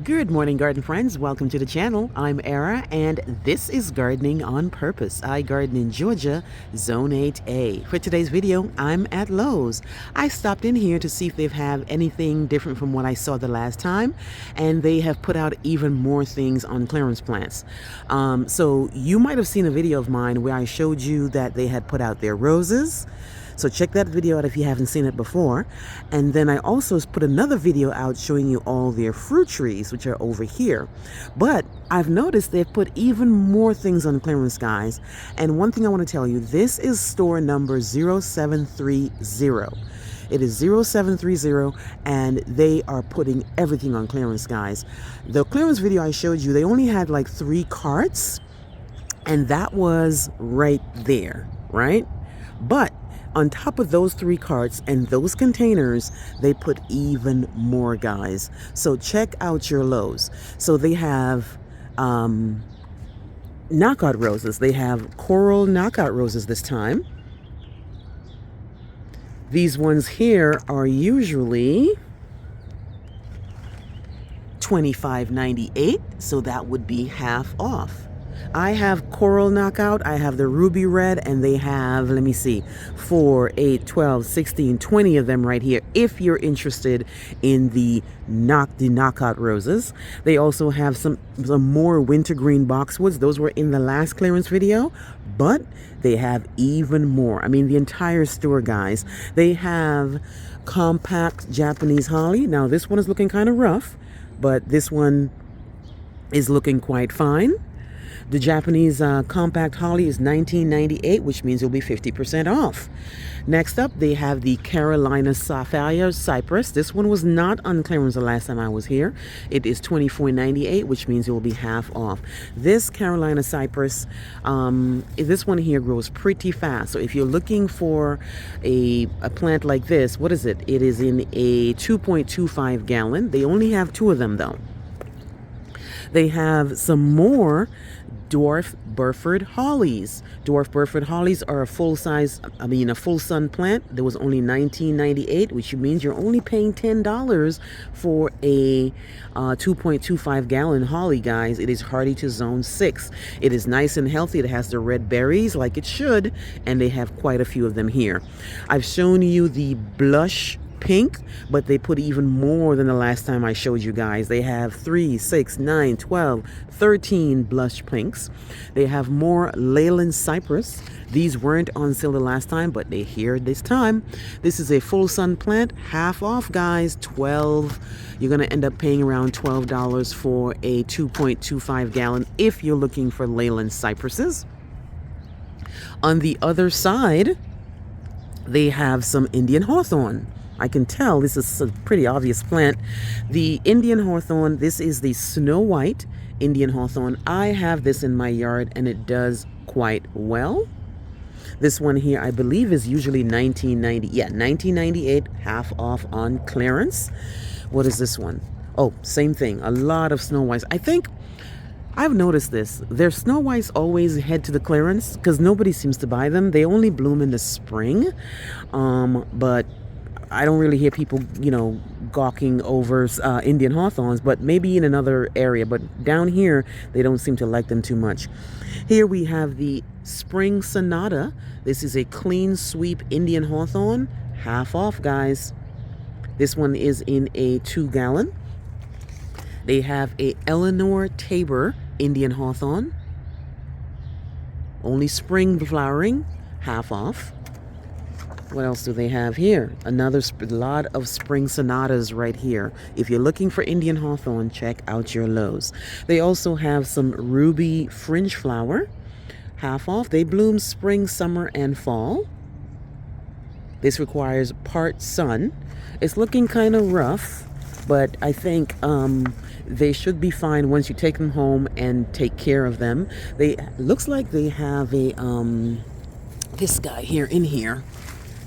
Good morning, garden friends. Welcome to the channel. I'm Era, and this is Gardening on Purpose. I garden in Georgia, Zone 8A. For today's video, I'm at Lowe's. I stopped in here to see if they have anything different from what I saw the last time, and they have put out even more things on clearance plants. So you might have seen a video of mine where I showed you that they had put out their roses. So check that video out if you haven't seen it before. And then I also put another video out showing you all their fruit trees, which are over here. But I've noticed they've put even more things on clearance, guys. And one thing I want to tell you, this is store number 0730. It is 0730, and they are putting everything on clearance, guys. The clearance video I showed you, they only had like 3 carts, and that was right there, right? But on top of those 3 carts and those containers, they put even more, guys. So check out your Lowe's. So they have knockout roses. They have coral knockout roses this time. These ones here are usually $25.98, so that would be half off. I have coral knockout, I have the ruby red, and they have, let me see, 4, 8, 12, 16, 20 of them right here if you're interested in the knockout roses. They also have some more wintergreen boxwoods. Those were in the last clearance video, but they have even more. I mean, the entire store, guys. They have compact Japanese holly. Now, this one is looking kind of rough, but this one is looking quite fine. The Japanese compact holly is $19.98, which means it'll be 50% off. Next up, they have the Carolina Sapphire Cypress. This one was not on clearance the last time I was here. It is $24.98, which means it will be half off. This Carolina Cypress, this one here grows pretty fast. So if you're looking for a plant like this, what is it? It is in a 2.25 gallon. They only have 2 of them, though. They have some more dwarf Burford hollies. Dwarf Burford hollies are a full sun plant. There was only $19.98, which means you're only paying $10 for a 2.25 gallon holly, guys. It is hardy to zone 6. It is nice and healthy. It has the red berries like it should, and they have quite a few of them here. I've shown you the blush pink, but they put even more than the last time I showed you guys. They have 3, 6, 9, 12, 13 blush pinks. They have more Leyland cypress. These weren't on sale the last time, but they're here this time. This is a full sun plant, half off, guys. 12. You're gonna end up paying around $12 for a 2.25 gallon if you're looking for Leyland cypresses. On the other side, they have some Indian hawthorn. I can tell this is a pretty obvious plant. The Indian hawthorn, this is the Snow White Indian hawthorn. I have this in my yard, and it does quite well. This one here, I believe, is usually $19.90. Yeah, $19.98, half off on clearance. What is this one? Oh, same thing. A lot of Snow Whites. I think I've noticed this. Their Snow Whites always head to the clearance because nobody seems to buy them. They only bloom in the spring, but I don't really hear people, gawking over Indian hawthorns, but maybe in another area. But down here, they don't seem to like them too much. Here we have the Spring Sonata. This is a clean sweep Indian hawthorn. Half off, guys. This one is in a 2 gallon. They have a Eleanor Tabor Indian hawthorn. Only spring flowering, half off. What else do they have here? Another lot of spring sonatas right here. If you're looking for Indian hawthorn, check out your Lowe's. They also have some ruby fringe flower, half off. They bloom spring, summer, and fall. This requires part sun. It's looking kind of rough, but I think they should be fine once you take them home and take care of them. Looks like they have a this guy here in here.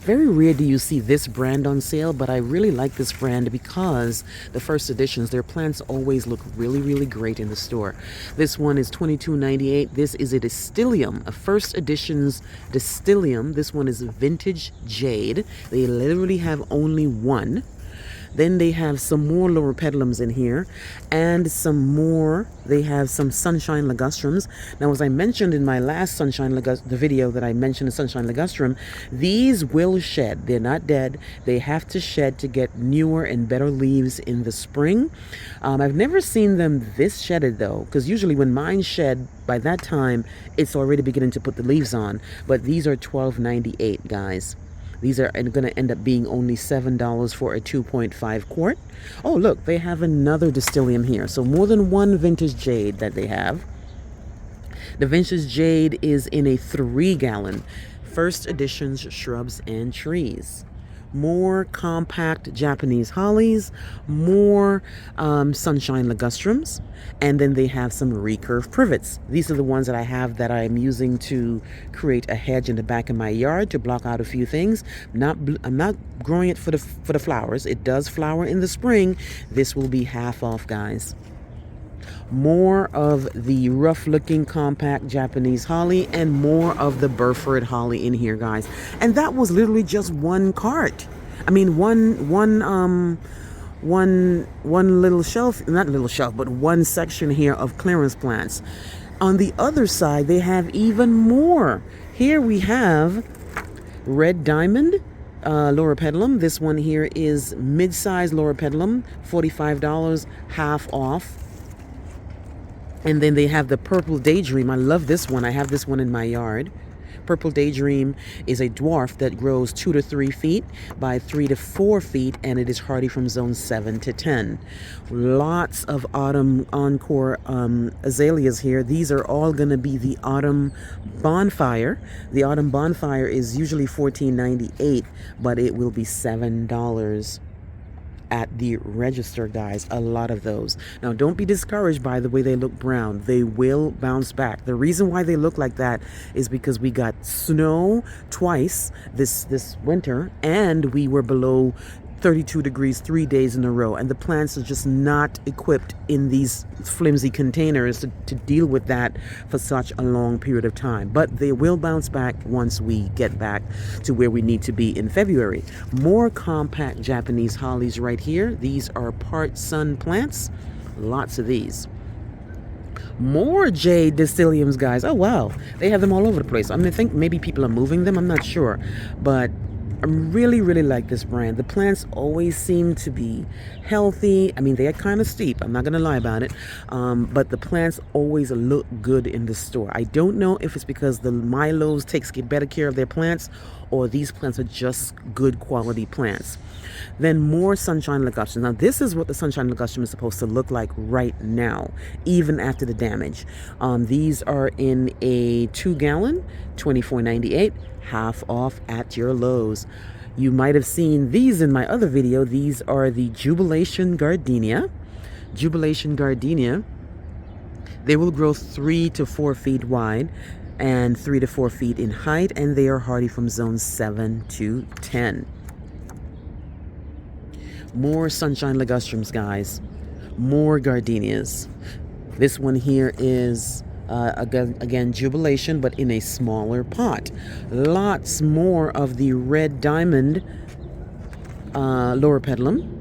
Very rare do you see this brand on sale, but I really like this brand because the first editions, their plants always look really, really great in the store. This one is $22.98. This is a Distilium, a first editions Distilium. This one is vintage jade. They literally have only one. Then they have some more loropetalums in here, and some more. They have some sunshine ligustrums. Now, as I mentioned in my last the video that I mentioned, the sunshine ligustrum, these will shed. They're not dead. They have to shed to get newer and better leaves in the spring. I've never seen them this shedded though, because usually when mine shed, by that time it's already beginning to put the leaves on. But these are $12.98, guys. These are going to end up being only $7 for a 2.5 quart. Oh, look, they have another Distillium here. So more than one vintage jade that they have. The vintage jade is in a 3-gallon. First edition's Shrubs and Trees. More compact Japanese hollies, more sunshine ligustrums, and then they have some recurve privets. These are the ones that I have that I'm using to create a hedge in the back of my yard to block out a few things. I'm not growing it for the flowers. It does flower in the spring. This will be half off, guys. More of the rough looking compact Japanese holly and more of the Burford holly in here, guys. And that was literally just one cart. I mean, one little shelf, not little shelf, but one section here of clearance plants. On the other side, they have even more. Here we have red diamond loropetalum. This one here is mid-size loropetalum, $45, half off. And then they have the purple daydream. I love this one. I have this one in my yard. Purple daydream is a dwarf that grows 2 to 3 feet by 3 to 4 feet, and it is hardy from zone 7 to 10. Lots of autumn encore azaleas here. These are all going to be the autumn bonfire. The autumn bonfire is usually $14.98, but it will be $7 at the register, guys. A lot of those. Now, don't be discouraged by the way they look brown. They will bounce back. The reason why they look like that is because we got snow twice this winter, and we were below 32 degrees 3 days in a row, and the plants are just not equipped in these flimsy containers to deal with that for such a long period of time. But they will bounce back once we get back to where we need to be in February. More compact Japanese hollies right here. These are part sun plants. Lots of these. More jade Distilliums, guys. Oh wow, they have them all over the place. I mean, I think maybe people are moving them, I'm not sure, but I really like this brand. The plants always seem to be healthy. I mean, they are kind of steep, I'm not gonna lie about it, but the plants always look good in the store. I don't know if it's because the Milos takes better care of their plants, or these plants are just good quality plants. Then more sunshine ligustrum. Now this is what the sunshine ligustrum is supposed to look like right now, even after the damage. These are in a 2-gallon, $24.98, half off at your Lowe's. You might have seen these in my other video. These are the Jubilation Gardenia. Jubilation Gardenia. They will grow 3 to 4 feet wide and 3 to 4 feet in height, and they are hardy from zone 7 to 10. More sunshine ligustrums, guys. More gardenias. This one here is again Jubilation, but in a smaller pot. Lots more of the red diamond loropetalum.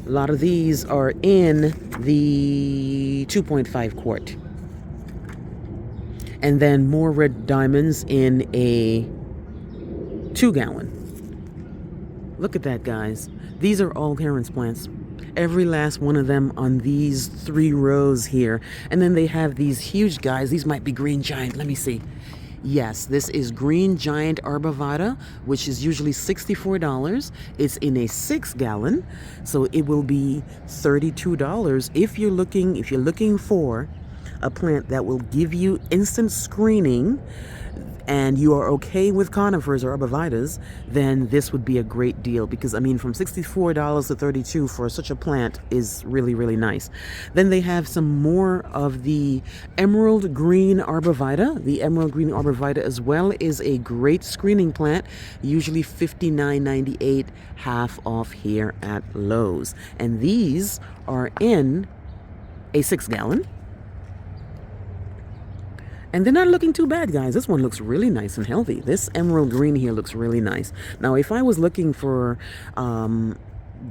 A lot of these are in the 2.5 quart. And then more red diamonds in a 2-gallon. Look at that, guys. These are all clearance plants. Every last one of them on these 3 rows here. And then they have these huge guys. These might be green giant. Let me see. Yes, this is green giant arbavada, which is usually $64. It's in a 6-gallon, so it will be $32 if you're looking for a plant that will give you instant screening and you are okay with conifers or arborvitaes, then this would be a great deal, because I mean, from $64 to $32 for such a plant is really nice. Then they have some more of the emerald green arborvitae. The emerald green arborvitae as well is a great screening plant, usually $59.98, half off here at Lowe's. And these are in a 6-gallon. And they're not looking too bad, guys. This one looks really nice and healthy. This emerald green here looks really nice. Now, if I was looking for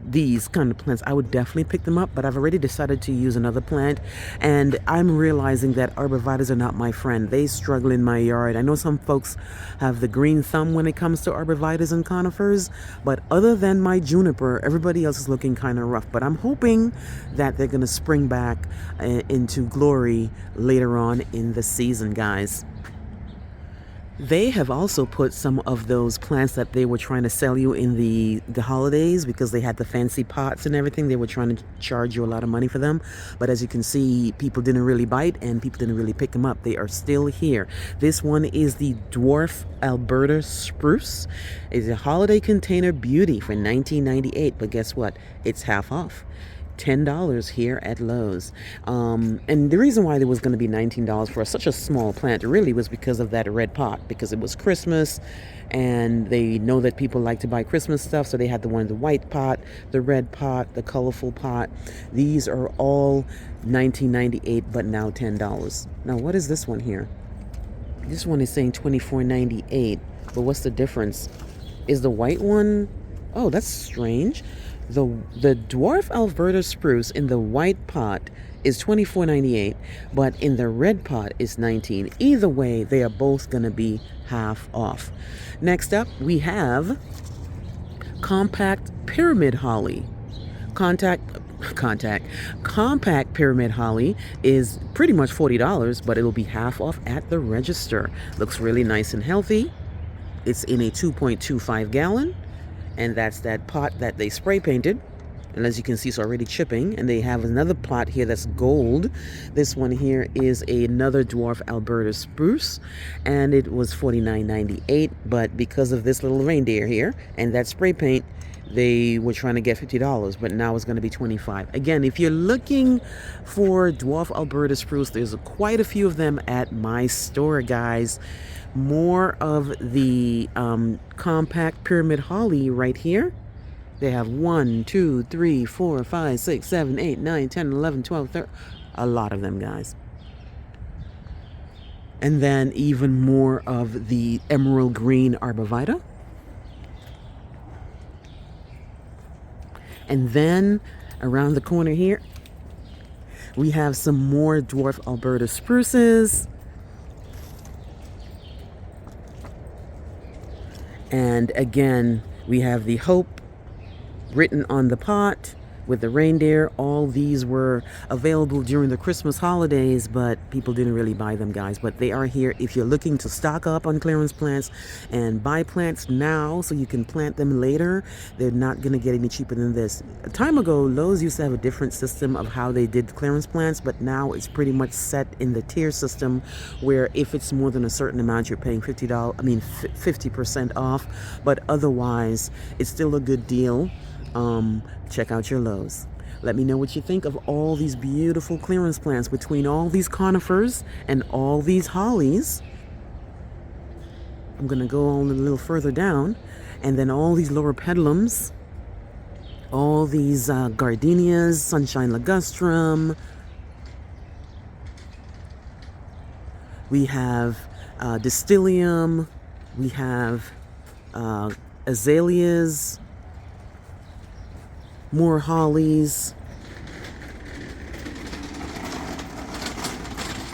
these kind of plants, I would definitely pick them up, but I've already decided to use another plant, and I'm realizing that arborvitaes are not my friend. They struggle in my yard. I know some folks have the green thumb when it comes to arborvitaes and conifers, but other than my juniper, everybody else is looking kind of rough. But I'm hoping that they're going to spring back into glory later on in the season, guys. They have also put some of those plants that they were trying to sell you in the holidays, because they had the fancy pots and everything. They were trying to charge you a lot of money for them. But as you can see, people didn't really bite and people didn't really pick them up. They are still here. This one is the Dwarf Alberta Spruce. It's a holiday container beauty for $19.98. But guess what? It's half off. $10 here at Lowe's. And the reason why there was going to be $19 for such a small plant really was because of that red pot, because it was Christmas and they know that people like to buy Christmas stuff, so they had the one, the white pot, the red pot, the colorful pot. These are all $19.98, but now $10. Now what is this one here? This one is saying $24.98, but what's the difference? Is the white one? Oh, that's strange. The Dwarf Alberta Spruce in the white pot is $24.98, but in the red pot is $19. Either way, they are both going to be half off. Next up, we have Compact Pyramid Holly. Compact Pyramid Holly is pretty much $40, but it'll be half off at the register. Looks really nice and healthy. It's in a 2.25 gallon. And that's that pot that they spray painted. And as you can see, it's already chipping. And they have another pot here that's gold. This one here is another Dwarf Alberta Spruce. And it was $49.98. But because of this little reindeer here and that spray paint, they were trying to get $50, but now it's going to be $25. Again, if you're looking for Dwarf Alberta Spruce, there's quite a few of them at my store, guys. More of the Compact Pyramid Holly right here. They have 1, 2, 3, 4, 5, 6, 7, 8, 9, 10, 11, 12, 13. A lot of them, guys. And then even more of the Emerald Green Arborvitae. And then around the corner here, we have some more Dwarf Alberta Spruces. And again, we have the Hope written on the pot with the reindeer. All these were available during the Christmas holidays, but people didn't really buy them, guys. But they are here if you're looking to stock up on clearance plants and buy plants now so you can plant them later. They're not going to get any cheaper than this. A time ago, Lowe's used to have a different system of how they did clearance plants, but now it's pretty much set in the tier system where if it's more than a certain amount, you're paying $50% off. But otherwise, it's still a good deal. Check out your Lowe's. Let me know what you think of all these beautiful clearance plants between all these conifers and all these hollies. I'm gonna go on a little further down, and then all these lower pedalums, all these gardenias, sunshine ligustrum. We have distilium. We have azaleas. More hollies.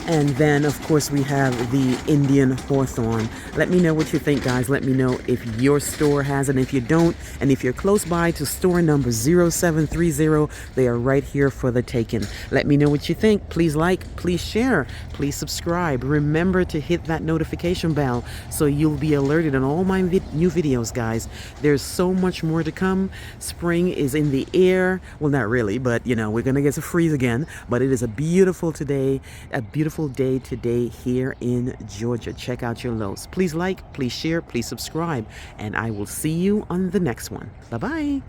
And then, of course, we have the Indian hawthorn. Let me know what you think, guys. Let me know if your store has it. If you don't, and if you're close by to store number 0730, they are right here for the taking. Let me know what you think. Please like, please share, please subscribe. Remember to hit that notification bell so you'll be alerted on all my new videos, guys. There's so much more to come. Spring is in the air. Well, not really, but, you know, we're going to get to freeze again. But it is a beautiful day today here in Georgia. Check out your Lowe's. Please like, please share, please subscribe, and I will see you on the next one. Bye-bye.